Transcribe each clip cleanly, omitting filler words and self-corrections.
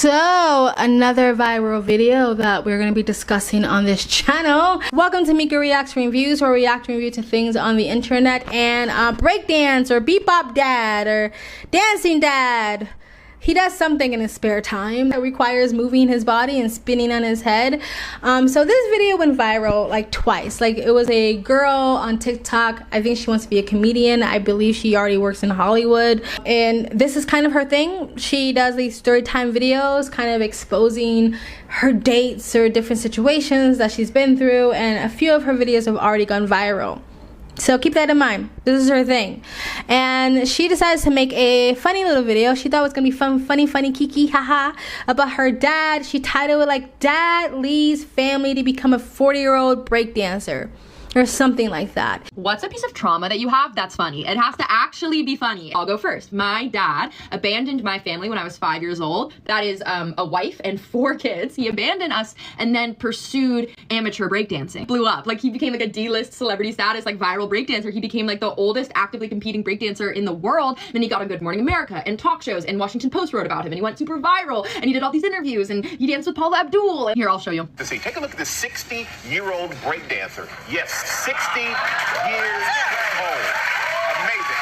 So, another viral video that we're going to be discussing on this channel. Welcome to Mika Reacts Reviews, where we react and review to things on the internet. And Breakdance, or Bebop Dad, or Dancing Dad, he does something in his spare time that requires moving his body and spinning on his head. So this video went viral like twice. Like, it was a girl on TikTok. I think she wants to be a comedian. I believe she already works in Hollywood. And this is kind of her thing. She does these story time videos, kind of exposing her dates or different situations that she's been through. And a few of her videos have already gone viral. So keep that in mind. This is her thing. And she decides to make a funny little video. She thought it was going to be funny, kiki, haha, about her dad. She titled it like, Dad Leaves Family to Become a 40-year-old Breakdancer, or something like that. What's a piece of trauma that you have that's funny? It has to actually be funny. I'll go first. My dad abandoned my family when I was 5 years old. That is a wife and 4 kids. He abandoned us and then pursued amateur breakdancing. Blew up. Like, he became like a D-list celebrity status, like viral breakdancer. He became like the oldest actively competing breakdancer in the world. Then he got on Good Morning America and talk shows, and Washington Post wrote about him, and he went super viral, and he did all these interviews, and he danced with Paula Abdul. And here, I'll show you. See, take a look at this 60-year-old breakdancer. Yes, 60 years old. Amazing.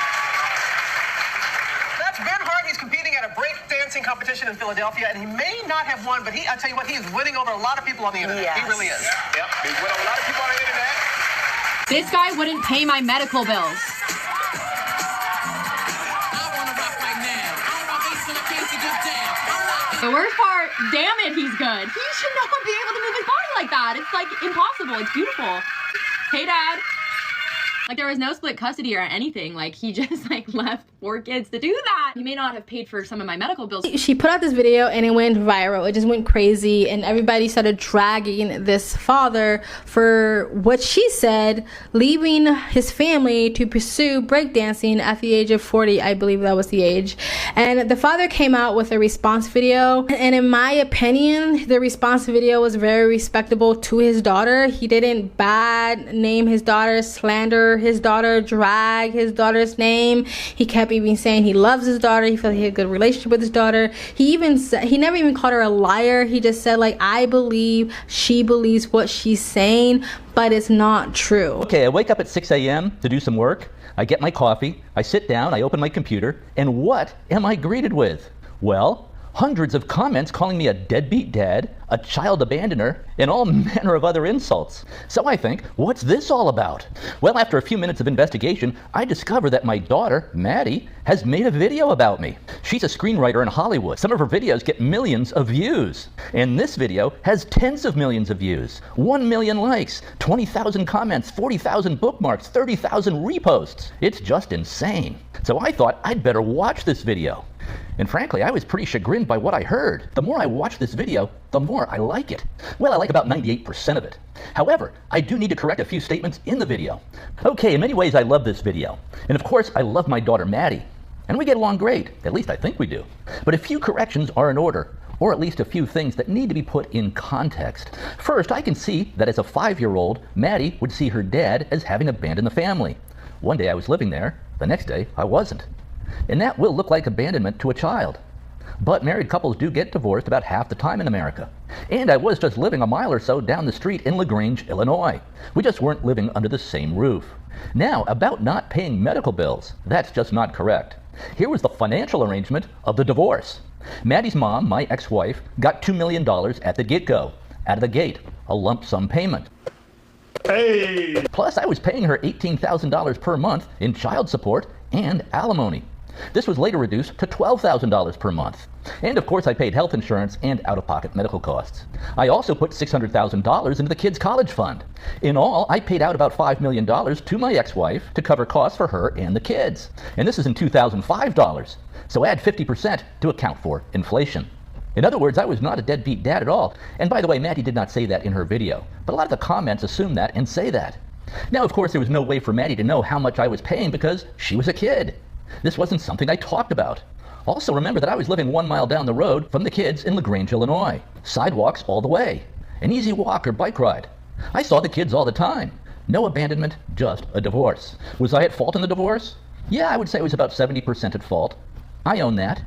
That's Ben Hart. He's competing at a breakdancing competition in Philadelphia, and he may not have won, but I tell you what, he is winning over a lot of people on the internet. Yes. He really is. Yep, he's winning over a lot of people on the internet. This guy wouldn't pay my medical bills. The worst part, damn it, he's good. He should not be able to move his body like that. It's like impossible. It's beautiful. Hey, Dad. Like, there was no split custody or anything. Like, he just like left 4 kids to do that. He may not have paid for some of my medical bills. She put out this video and it went viral. It just went crazy, and everybody started dragging this father for what she said, leaving his family to pursue breakdancing at the age of 40. I believe that was the age. And the father came out with a response video, and in my opinion, the response video was very respectable to his daughter. He didn't bad name his daughter, slander his daughter, drag his daughter's name. He kept even saying he loves his daughter. He felt he had a good relationship with his daughter. He even said, he never even called her a liar. He just said, like, I believe she believes what she's saying, but it's not true. Okay, I wake up at 6 a.m. to do some work. I get my coffee, I sit down, I open my computer, and what am I greeted with? Well, hundreds of comments calling me a deadbeat dad, a child abandoner, and all manner of other insults. So I think, what's this all about? Well, after a few minutes of investigation, I discover that my daughter, Maddie, has made a video about me. She's a screenwriter in Hollywood. Some of her videos get millions of views. And this video has tens of millions of views, 1 million likes, 20,000 comments, 40,000 bookmarks, 30,000 reposts. It's just insane. So I thought I'd better watch this video. And frankly, I was pretty chagrined by what I heard. The more I watch this video, the more I like it. Well, I like about 98% of it. However, I do need to correct a few statements in the video. Okay, in many ways I love this video. And of course, I love my daughter Maddie. And we get along great. At least I think we do. But a few corrections are in order, or at least a few things that need to be put in context. First, I can see that as a 5-year-old, Maddie would see her dad as having abandoned the family. One day I was living there, the next day I wasn't. And that will look like abandonment to a child. But married couples do get divorced about half the time in America. And I was just living a mile or so down the street in LaGrange, Illinois. We just weren't living under the same roof. Now, about not paying medical bills, that's just not correct. Here was the financial arrangement of the divorce. Maddie's mom, my ex-wife, got $2 million at the get-go, out of the gate, a lump sum payment. Hey! Plus, I was paying her $18,000 per month in child support and alimony. This was later reduced to $12,000 per month. And of course I paid health insurance and out-of-pocket medical costs. I also put $600,000 into the kids' college fund. In all, I paid out about $5 million to my ex-wife to cover costs for her and the kids. And this is in 2005 dollars. So add 50% to account for inflation. In other words, I was not a deadbeat dad at all. And by the way, Maddie did not say that in her video, but a lot of the comments assume that and say that. Now, of course, there was no way for Maddie to know how much I was paying because she was a kid. This wasn't something I talked about. Also, remember that I was living 1 mile down the road from the kids in LaGrange, Illinois. Sidewalks all the way. An easy walk or bike ride. I saw the kids all the time. No abandonment, just a divorce. Was I at fault in the divorce? Yeah, I would say I was about 70% at fault. I own that.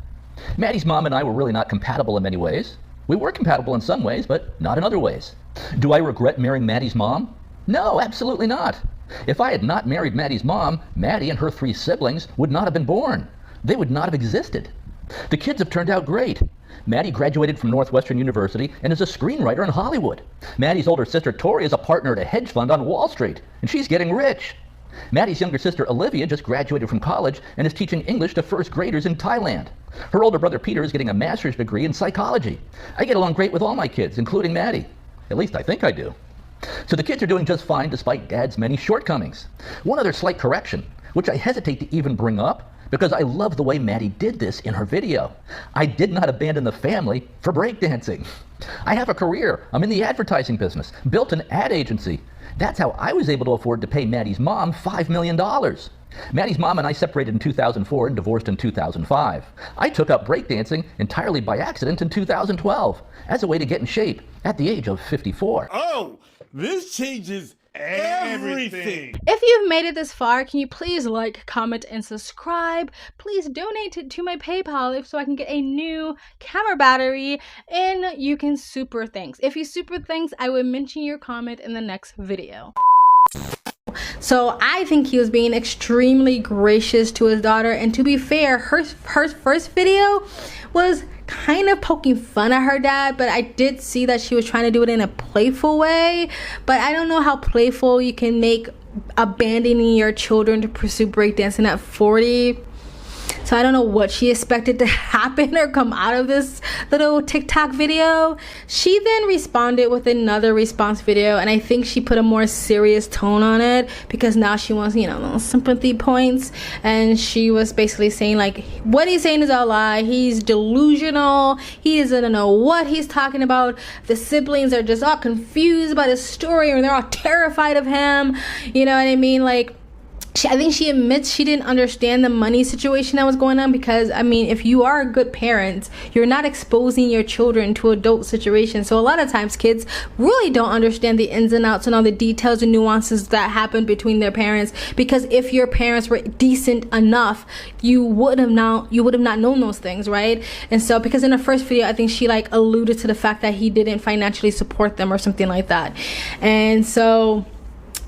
Maddie's mom and I were really not compatible in many ways. We were compatible in some ways, but not in other ways. Do I regret marrying Maddie's mom? No, absolutely not. If I had not married Maddie's mom, Maddie and her 3 siblings would not have been born. They would not have existed. The kids have turned out great. Maddie graduated from Northwestern University and is a screenwriter in Hollywood. Maddie's older sister Tori is a partner at a hedge fund on Wall Street, and she's getting rich. Maddie's younger sister Olivia just graduated from college and is teaching English to first graders in Thailand. Her older brother Peter is getting a master's degree in psychology. I get along great with all my kids, including Maddie. At least I think I do. So the kids are doing just fine despite Dad's many shortcomings. One other slight correction, which I hesitate to even bring up because I love the way Maddie did this in her video. I did not abandon the family for breakdancing. I have a career. I'm in the advertising business, built an ad agency. That's how I was able to afford to pay Maddie's mom $5 million. Maddie's mom and I separated in 2004 and divorced in 2005. I took up breakdancing entirely by accident in 2012 as a way to get in shape at the age of 54. Oh, this changes everything. If you've made it this far, can you please like, comment, and subscribe? Please donate to my PayPal so I can get a new camera battery, and you can super thanks. If you super thanks, I will mention your comment in the next video. So I think he was being extremely gracious to his daughter, and to be fair, her first video was kind of poking fun at her dad, but I did see that she was trying to do it in a playful way. But I don't know how playful you can make abandoning your children to pursue breakdancing at 40. So I don't know what she expected to happen or come out of this little TikTok video. She then responded with another response video, and I think she put a more serious tone on it because now she wants, you know, those sympathy points. And she was basically saying like, what he's saying is a lie. He's delusional. He doesn't know what he's talking about. The siblings are just all confused about his story, or they're all terrified of him. You know what I mean? Like, I think she admits she didn't understand the money situation that was going on, because I mean, if you are a good parent, you're not exposing your children to adult situations. So a lot of times kids really don't understand the ins and outs and all the details and nuances that happen between their parents, because if your parents were decent enough, you would have not known those things, right? And so, because in the first video, I think she like alluded to the fact that he didn't financially support them or something like that. And so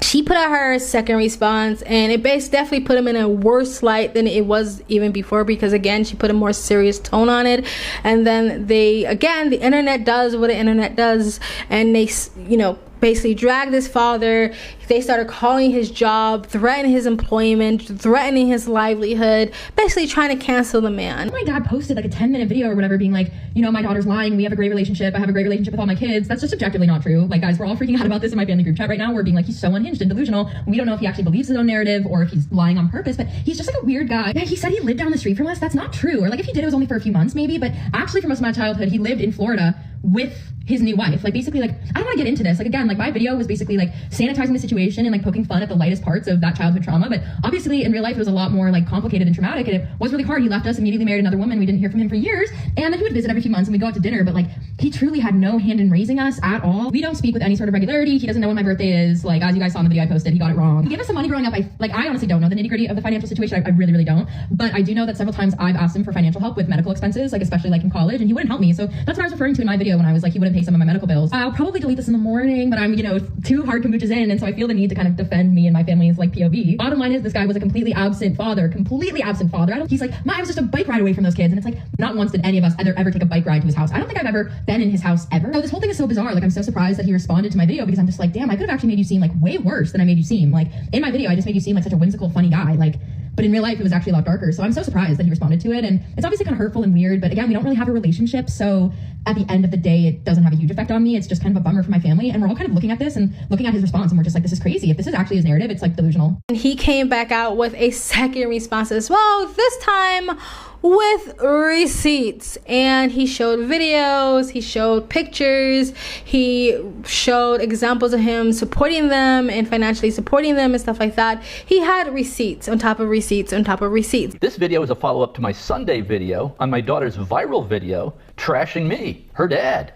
she put out her second response, and it definitely put him in a worse light than it was even before, because again, she put a more serious tone on it. And then the internet does what the internet does, and they, you know, basically dragged this father. They started calling his job, threatening his employment, threatening his livelihood, basically trying to cancel the man. My dad posted like a 10-minute video or whatever being like, you know, my daughter's lying, we have a great relationship, I have a great relationship with all my kids. That's just objectively not true. Like, guys, we're all freaking out about this in my family group chat right now. We're being like, he's so unhinged and delusional. We don't know if he actually believes his own narrative or if he's lying on purpose, but he's just like a weird guy. Yeah, he said he lived down the street from us. That's not true. Or like, if he did, it was only for a few months maybe, but actually for most of my childhood, he lived in Florida with his new wife. Like, basically, like, I don't want to get into this. Like, again, like, my video was basically like sanitizing the situation and like poking fun at the lightest parts of that childhood trauma, but obviously in real life it was a lot more like complicated and traumatic, and it was really hard. He left us, immediately married another woman. We didn't hear from him for years, and then he would visit every few months and we'd go out to dinner, but like, he truly had no hand in raising us at all. We don't speak with any sort of regularity. He doesn't know when my birthday is. Like, as you guys saw in the video I posted, he got it wrong. He gave us some money growing up. I honestly don't know the nitty-gritty of the financial situation. I really don't, but I do know that several times I've asked him for financial help with medical expenses, like especially like in college, and he wouldn't help me. So that's what I was referring to in my video when I was like, he wouldn't pay some of my medical bills. I'll probably delete this in the morning, but I'm, you know, 2 hard kombuchas in, and so I feel the need to kind of defend me and my family's like POV. Bottom line is, this guy was a completely absent father. He's like, I was just a bike ride away from those kids, and it's like, not once did any of us ever take a bike ride to his house. I don't think I've ever been in his house ever. So this whole thing is so bizarre. Like, I'm so surprised that he responded to my video, because I'm just like, damn, I could have actually made you seem like way worse than I made you seem. Like, in my video, I just made you seem like such a whimsical, funny guy. Like, but in real life, it was actually a lot darker. So I'm so surprised that he responded to it. And it's obviously kind of hurtful and weird, but again, we don't really have a relationship. So at the end of the day, it doesn't have a huge effect on me. It's just kind of a bummer for my family. And we're all kind of looking at this and looking at his response, and we're just like, this is crazy. If this is actually his narrative, it's like delusional. And he came back out with a second response as well, this time with receipts, and he showed videos, he showed pictures, he showed examples of him supporting them and financially supporting them and stuff like that. He had receipts on top of receipts on top of receipts. This video is a follow-up to my Sunday video on my daughter's viral video trashing me, her dad.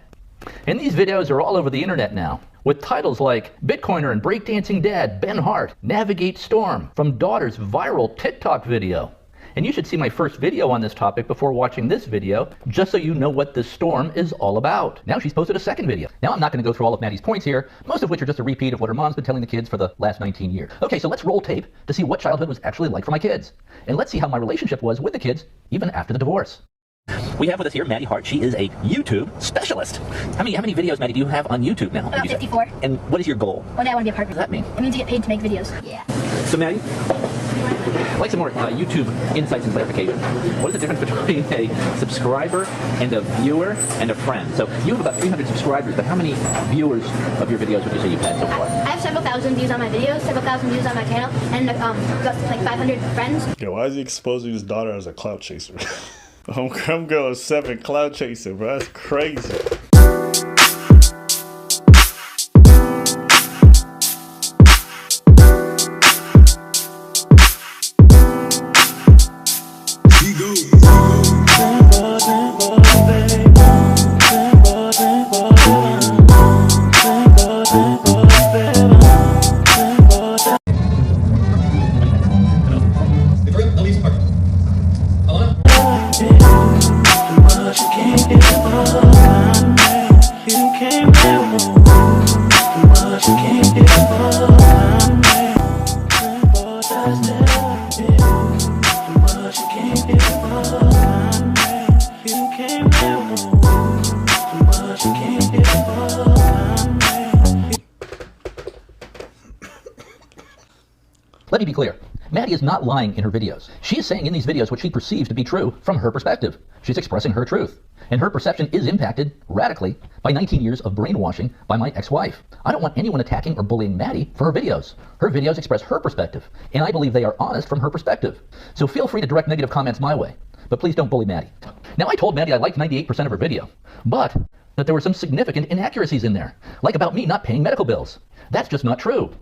And these videos are all over the internet now, with titles like Bitcoiner and Breakdancing Dad Ben Hart Navigate Storm from daughter's viral TikTok video. And you should see my first video on this topic before watching this video, just so you know what this storm is all about. Now she's posted a second video. Now I'm not going to go through all of Maddie's points here, most of which are just a repeat of what her mom's been telling the kids for the last 19 years. Okay, so let's roll tape to see what childhood was actually like for my kids. And let's see how my relationship was with the kids, even after the divorce. We have with us here Maddie Hart. She is a YouTube specialist. How many videos, Maddie, do you have on YouTube now? About 54. And what is your goal? One day I want to be a partner. What does that mean? It means you get paid to make videos. Yeah. So Maddie, I'd like some more YouTube insights and clarification. What is the difference between a subscriber and a viewer and a friend? So you have about 300 subscribers, but how many viewers of your videos would you say you've had so far? I have several thousand views on my videos, several thousand views on my channel, and got like 500 friends. Yo, why is he exposing his daughter as a clout chaser? I'm going 7 clout chaser, bro. That's crazy. Let me be clear. Maddie is not lying in her videos. She is saying in these videos what she perceives to be true from her perspective. She's expressing her truth. And her perception is impacted radically by 19 years of brainwashing by my ex-wife. I don't want anyone attacking or bullying Maddie for her videos. Her videos express her perspective, and I believe they are honest from her perspective. So feel free to direct negative comments my way, but please don't bully Maddie. Now, I told Maddie I liked 98% of her video, but that there were some significant inaccuracies in there, like about me not paying medical bills. That's just not true.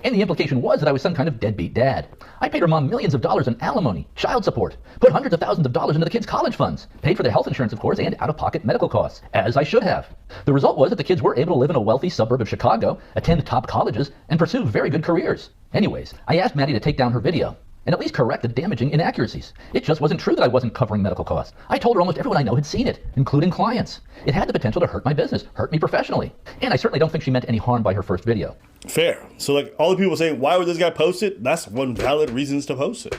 And the implication was that I was some kind of deadbeat dad. I paid her mom millions of dollars in alimony, child support, put hundreds of thousands of dollars into the kids' college funds, paid for their health insurance, of course, and out-of-pocket medical costs, as I should have. The result was that the kids were able to live in a wealthy suburb of Chicago, attend top colleges, and pursue very good careers. Anyways, I asked Maddie to take down her video and at least correct the damaging inaccuracies. It just wasn't true that I wasn't covering medical costs. I told her almost everyone I know had seen it, including clients. It had the potential to hurt my business, hurt me professionally. And I certainly don't think she meant any harm by her first video. Fair. So like all the people saying, why would this guy post it? That's one valid reason to post it.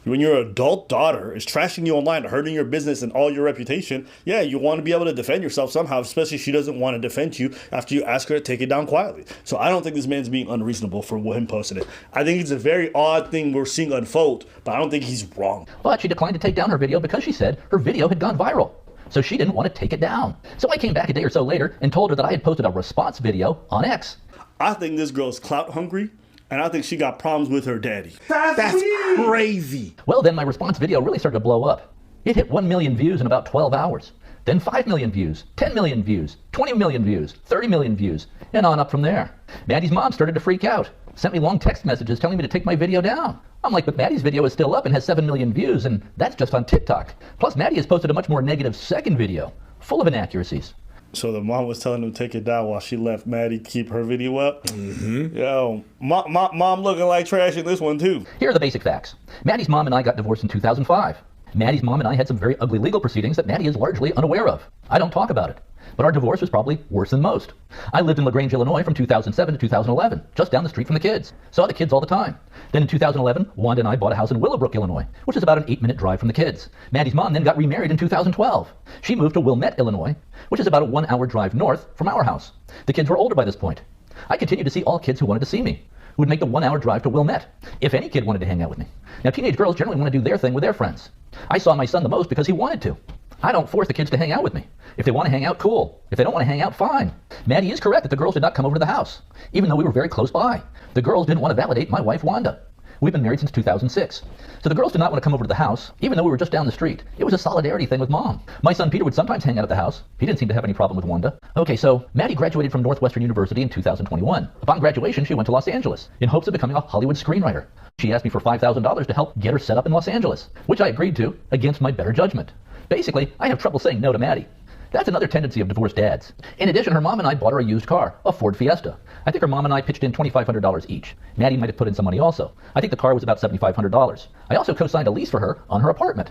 When your adult daughter is trashing you online, hurting your business and all your reputation, yeah, you want to be able to defend yourself somehow, especially if she doesn't want to defend you after you ask her to take it down quietly. So I don't think this man's being unreasonable for him posting it. I think it's a very odd thing we're seeing unfold, but I don't think he's wrong. But she declined to take down her video because she said her video had gone viral. So she didn't want to take it down. So I came back a day or so later and told her that I had posted a response video on X. I think this girl's clout hungry, and I think she got problems with her daddy. That's crazy. Well, then my response video really started to blow up. It hit 1 million views in about 12 hours. Then 5 million views, 10 million views, 20 million views, 30 million views, and on up from there. Maddie's mom started to freak out, sent me long text messages telling me to take my video down. I'm like, but Maddie's video is still up and has 7 million views, and that's just on TikTok. Plus, Maddie has posted a much more negative second video, full of inaccuracies. So the mom was telling him to take it down while she left Maddie keep her video up? Mm-hmm. Yo, mom looking like trash in this one too. Here are the basic facts. Maddie's mom and I got divorced in 2005. Maddie's mom and I had some very ugly legal proceedings that Maddie is largely unaware of. I don't talk about it. But our divorce was probably worse than most. I lived in LaGrange, Illinois from 2007 to 2011, just down the street from the kids. Saw the kids all the time. Then in 2011, Wanda and I bought a house in Willowbrook, Illinois, which is about an 8-minute drive from the kids. Maddie's mom then got remarried in 2012. She moved to Wilmette, Illinois, which is about a 1-hour drive north from our house. The kids were older by this point. I continued to see all kids who wanted to see me, who would make the 1-hour drive to Wilmette, if any kid wanted to hang out with me. Now, teenage girls generally want to do their thing with their friends. I saw my son the most because he wanted to. I don't force the kids to hang out with me. If they want to hang out, cool. If they don't want to hang out, fine. Maddie is correct that the girls did not come over to the house, even though we were very close by. The girls didn't want to validate my wife, Wanda. We've been married since 2006. So the girls did not want to come over to the house, even though we were just down the street. It was a solidarity thing with mom. My son Peter would sometimes hang out at the house. He didn't seem to have any problem with Wanda. Okay, so Maddie graduated from Northwestern University in 2021. Upon graduation, she went to Los Angeles in hopes of becoming a Hollywood screenwriter. She asked me for $5,000 to help get her set up in Los Angeles, which I agreed to against my better judgment. Basically, I have trouble saying no to Maddie. That's another tendency of divorced dads. In addition, her mom and I bought her a used car, a Ford Fiesta. I think her mom and I pitched in $2,500 each. Maddie might have put in some money also. I think the car was about $7,500. I also co-signed a lease for her on her apartment.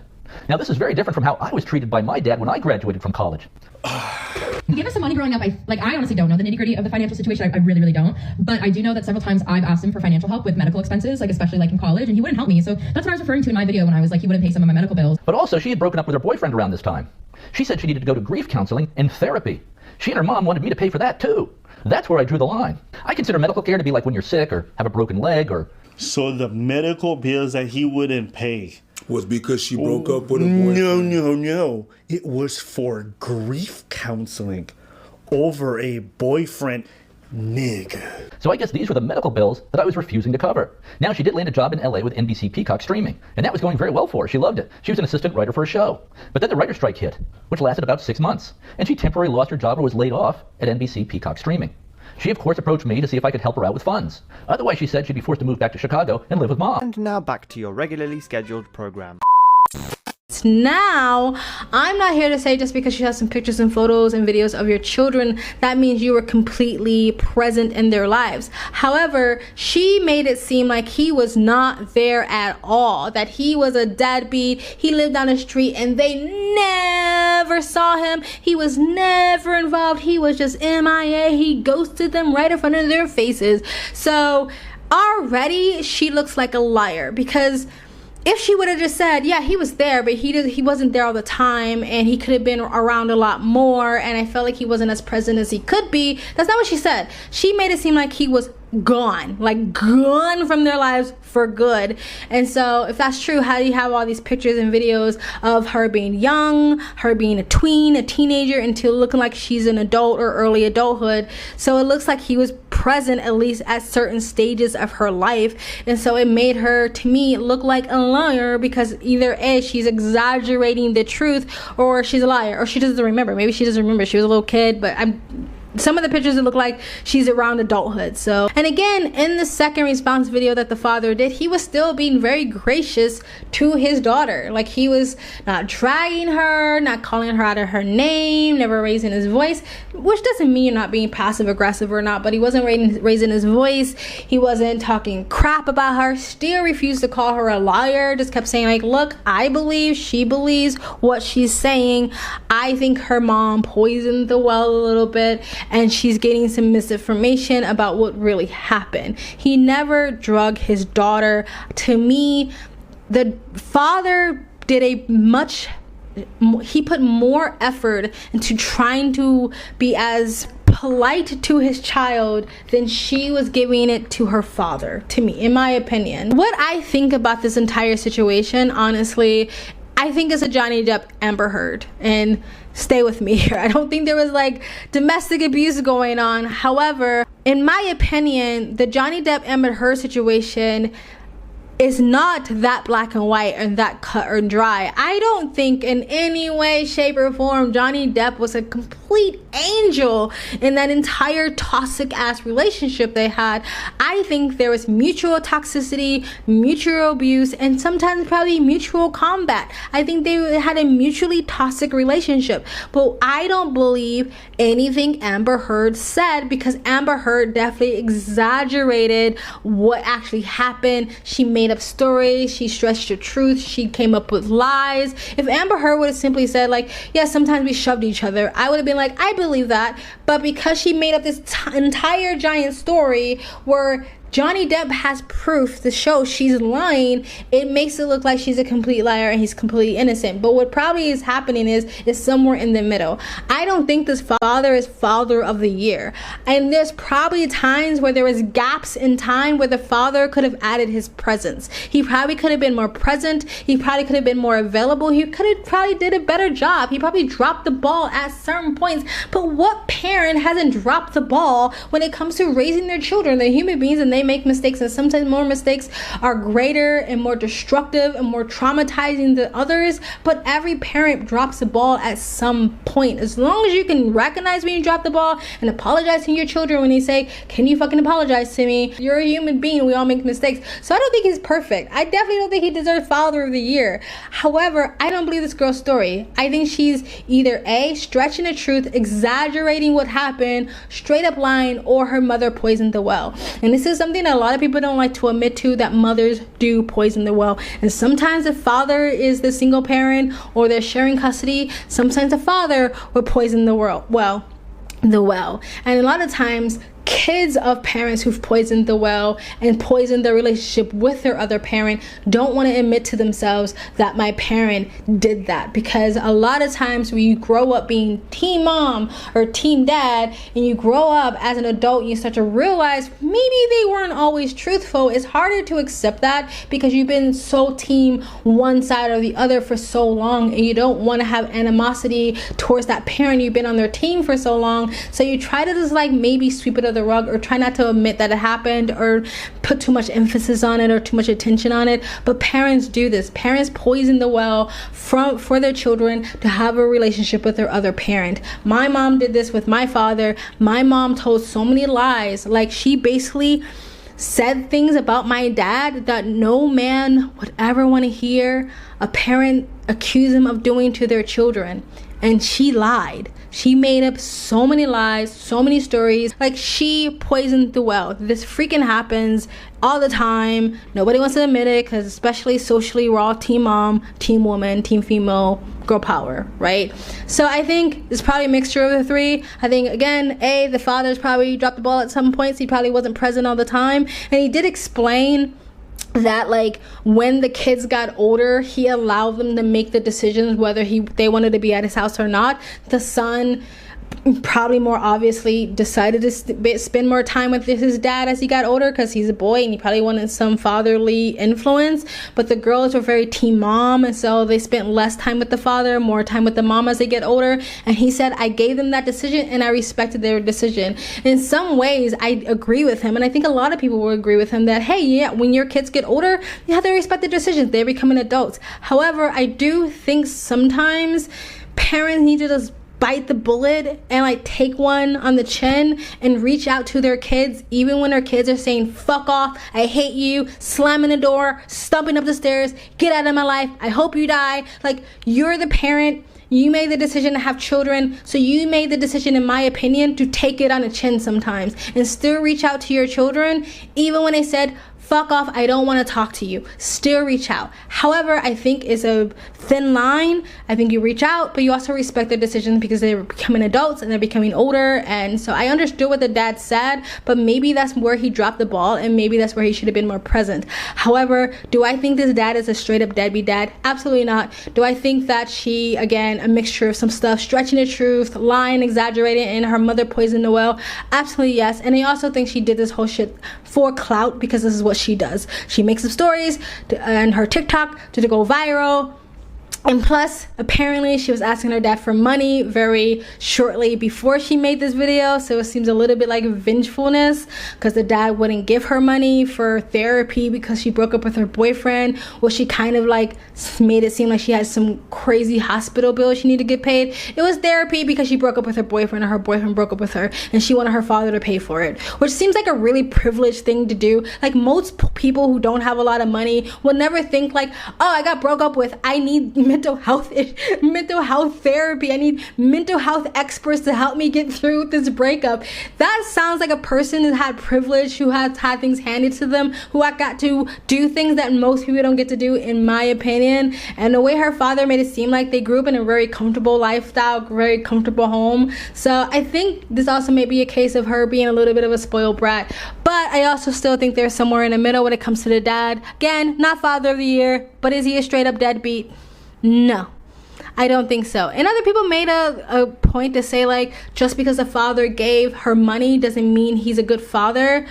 Now, this is very different from how I was treated by my dad when I graduated from college. He gave us some money growing up. I honestly don't know the nitty-gritty of the financial situation. I really, really don't. But I do know that several times I've asked him for financial help with medical expenses, especially in college, and he wouldn't help me. So that's what I was referring to in my video when I was like, he wouldn't pay some of my medical bills. But also, she had broken up with her boyfriend around this time. She said she needed to go to grief counseling and therapy. She and her mom wanted me to pay for that too. That's where I drew the line. I consider medical care to be like when you're sick or have a broken leg or... So the medical bills that he wouldn't pay was because she broke up with a boyfriend. No. It was for grief counseling over a boyfriend, nigga. So I guess these were the medical bills that I was refusing to cover. Now, she did land a job in LA with NBC Peacock streaming, and that was going very well for her. She loved it. She was an assistant writer for a show. But then the writer's strike hit, which lasted about 6 months, and she temporarily lost her job or was laid off at NBC Peacock streaming. She, of course, approached me to see if I could help her out with funds. Otherwise, she said she'd be forced to move back to Chicago and live with Mom. And now back to your regularly scheduled program. Now, I'm not here to say just because she has some pictures and photos and videos of your children, that means you were completely present in their lives. However, she made it seem like he was not there at all, that he was a deadbeat, he lived down the street and they never saw him, he was never involved, he was just MIA, he ghosted them right in front of their faces. So already she looks like a liar, because if she would have just said, yeah, he was there, but he wasn't there all the time, and he could have been around a lot more, and I felt like he wasn't as present as he could be. That's not what she said. She made it seem like he was gone from their lives for good. And so if that's true, how do you have all these pictures and videos of her being young, her being a tween, a teenager, until looking like she's an adult or early adulthood? So it looks like he was present at least at certain stages of her life, and so it made her, to me, look like a liar, because either A, she's exaggerating the truth, or she's a liar, or she doesn't remember. Maybe she doesn't remember, she was a little kid, but some of the pictures, it look like she's around adulthood. So, and again, in the second response video that the father did, he was still being very gracious to his daughter. Like, he was not dragging her, not calling her out of her name, never raising his voice, which doesn't mean you're not being passive aggressive or not, but he wasn't raising his voice. He wasn't talking crap about her, still refused to call her a liar, just kept saying like, look, I believe she believes what she's saying. I think her mom poisoned the well a little bit, and she's getting some misinformation about what really happened. He never drugged his daughter. To me, the father did he put more effort into trying to be as polite to his child than she was giving it to her father, to me, in my opinion. What I think about this entire situation, honestly, I think it's a Johnny Depp Amber Heard, and stay with me here. I don't think there was like domestic abuse going on. However, in my opinion, the Johnny Depp Amber Heard situation is not that black and white and that cut or dry. I don't think in any way, shape, or form Johnny Depp was a complete angel in that entire toxic ass relationship they had. I think there was mutual toxicity, mutual abuse, and sometimes probably mutual combat. I think they had a mutually toxic relationship, but I don't believe anything Amber Heard said, because Amber Heard definitely exaggerated what actually happened. She made up stories, she stretched the truth, she came up with lies. If Amber Heard would have simply said like, yeah, sometimes we shoved each other, I would have been like, I believe that. But because she made up this entire giant story where Johnny Depp has proof to show she's lying, it makes it look like she's a complete liar and he's completely innocent. But what probably is happening is somewhere in the middle. I don't think this father is father of the year. And there's probably times where there was gaps in time where the father could have added his presence. He probably could have been more present. He probably could have been more available. He could have probably did a better job. He probably dropped the ball at certain points. But what parent hasn't dropped the ball when it comes to raising their children? They're human beings and they make mistakes, and sometimes more mistakes are greater and more destructive and more traumatizing than others. But every parent drops the ball at some point. As long as you can recognize when you drop the ball and apologize to your children when they say, can you fucking apologize to me? You're a human being. We all make mistakes. So I don't think he's perfect. I definitely don't think he deserves Father of the Year. However, I don't believe this girl's story. I think she's either A, stretching the truth, exaggerating what happened, straight up lying, or her mother poisoned the well. And this is something that a lot of people don't like to admit to, that mothers do poison the well. And sometimes the father is the single parent or they're sharing custody. Sometimes the father will poison the well. And a lot of times kids of parents who've poisoned the well and poisoned their relationship with their other parent don't want to admit to themselves that my parent did that, because a lot of times when you grow up being team mom or team dad and you grow up as an adult and you start to realize maybe they weren't always truthful, it's harder to accept that because you've been so team one side or the other for so long, and you don't want to have animosity towards that parent you've been on their team for so long. So you try to just like maybe sweep it under the rug or try not to admit that it happened or put too much emphasis on it or too much attention on it. But parents do this. Parents poison the well for their children to have a relationship with their other parent. My mom did this with my father. My mom told so many lies. Like, she basically said things about my dad that no man would ever want to hear a parent accuse him of doing to their children. And she lied. She made up so many lies, so many stories. Like, she poisoned the well. This freaking happens all the time. Nobody wants to admit it, because especially socially, we're all team mom, team woman, team female, girl power, right? So I think it's probably a mixture of the three. I think, again, A, the father's probably dropped the ball at some points. He probably wasn't present all the time. And he did explain that, like, when the kids got older, he allowed them to make the decisions whether they wanted to be at his house or not. The son probably more obviously decided to spend more time with his dad as he got older, because he's a boy and he probably wanted some fatherly influence. But the girls were very team mom, and so they spent less time with the father, more time with the mom as they get older. And he said, I gave them that decision and I respected their decision. In some ways, I agree with him, and I think a lot of people will agree with him that, hey, yeah, when your kids get older, you have to respect their decisions. They're becoming adults. However, I do think sometimes parents need to just bite the bullet and like take one on the chin and reach out to their kids, even when their kids are saying, fuck off, I hate you, slamming the door, stomping up the stairs, get out of my life, I hope you die. Like, you're the parent. You made the decision to have children, so you made the decision, in my opinion, to take it on the chin sometimes and still reach out to your children, even when they said, fuck off, I don't want to talk to you. Still reach out. However, I think it's a thin line. I think you reach out, but you also respect their decisions because they're becoming adults and they're becoming older. And so I understood what the dad said, but maybe that's where he dropped the ball, and maybe that's where he should have been more present. However, do I think this dad is a straight up deadbeat dad? Absolutely not. Do I think that she, again, a mixture of some stuff, stretching the truth, lying, exaggerating, and her mother poisoned the well? Absolutely yes. And I also think she did this whole shit for clout, because this is what she does. She makes up stories and her TikTok to go viral. And plus, apparently, she was asking her dad for money very shortly before she made this video. So it seems a little bit like vengefulness, because the dad wouldn't give her money for therapy because she broke up with her boyfriend. Well, she kind of like made it seem like she had some crazy hospital bill she needed to get paid. It was therapy because she broke up with her boyfriend, or her boyfriend broke up with her, and she wanted her father to pay for it, which seems like a really privileged thing to do. Like, most people who don't have a lot of money will never think like, oh, I got broke up with, I need mental health therapy, I need mental health experts to help me get through this breakup. That sounds like a person who had privilege, who has had things handed to them, who got to do things that most people don't get to do, in my opinion. And the way her father made it seem like they grew up in a very comfortable lifestyle, very comfortable home. So I think this also may be a case of her being a little bit of a spoiled brat. But I also still think there's somewhere in the middle when it comes to the dad. Again, not Father of the Year, but is he a straight up deadbeat? No, I don't think so. And other people made a point to say, like, just because the father gave her money doesn't mean he's a good father.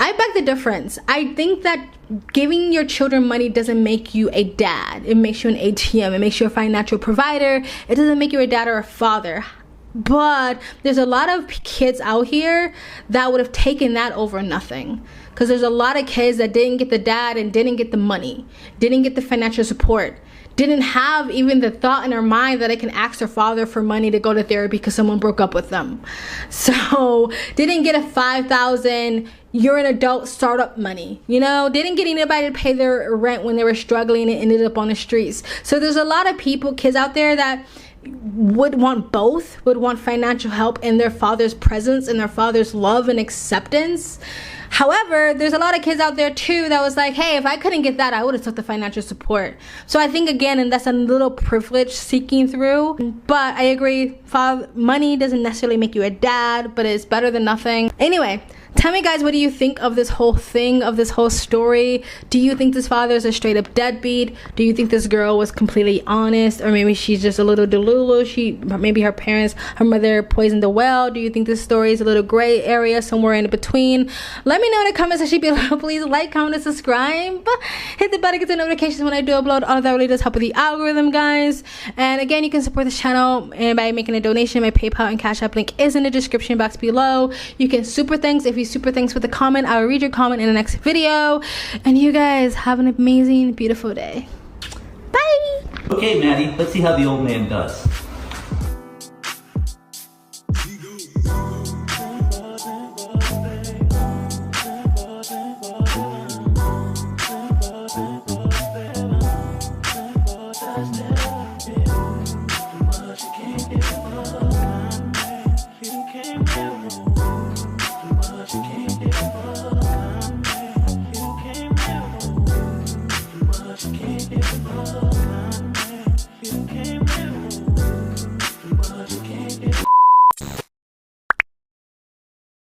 I beg the difference. I think that giving your children money doesn't make you a dad. It makes you an ATM. It makes you a financial provider. It doesn't make you a dad or a father. But there's a lot of kids out here that would have taken that over nothing. Because there's a lot of kids that didn't get the dad and didn't get the money, didn't get the financial support, didn't have even the thought in their mind that they can ask their father for money to go to therapy because someone broke up with them. So didn't get a $5,000 you're an adult startup money, you know, didn't get anybody to pay their rent when they were struggling and ended up on the streets. So there's a lot of people, kids out there that would want both, would want financial help in their father's presence and their father's love and acceptance. However, there's a lot of kids out there too that was like, hey, if I couldn't get that, I would have took the financial support. So I think again, and that's a little privilege seeking through, but I agree, money doesn't necessarily make you a dad, but it's better than nothing. Anyway, tell me guys, what do you think of this whole thing, of this whole story? Do you think this father is a straight up deadbeat? Do you think this girl was completely honest? Or maybe she's just a little delulu? Maybe her parents, her mother poisoned the well? Do you think this story is a little gray area, somewhere in between? Let me know in the comment section below. Please like, comment, and subscribe. Hit the bell to get the notifications when I do upload. All that really does help with the algorithm, guys. And again, you can support this channel by making a donation. My PayPal and Cash App link is in the description box below. You can super thanks. If you super thanks with a comment, I will read your comment in the next video. And you guys have an amazing, beautiful day. Bye. Okay, Maddie, let's see how the old man does. You can't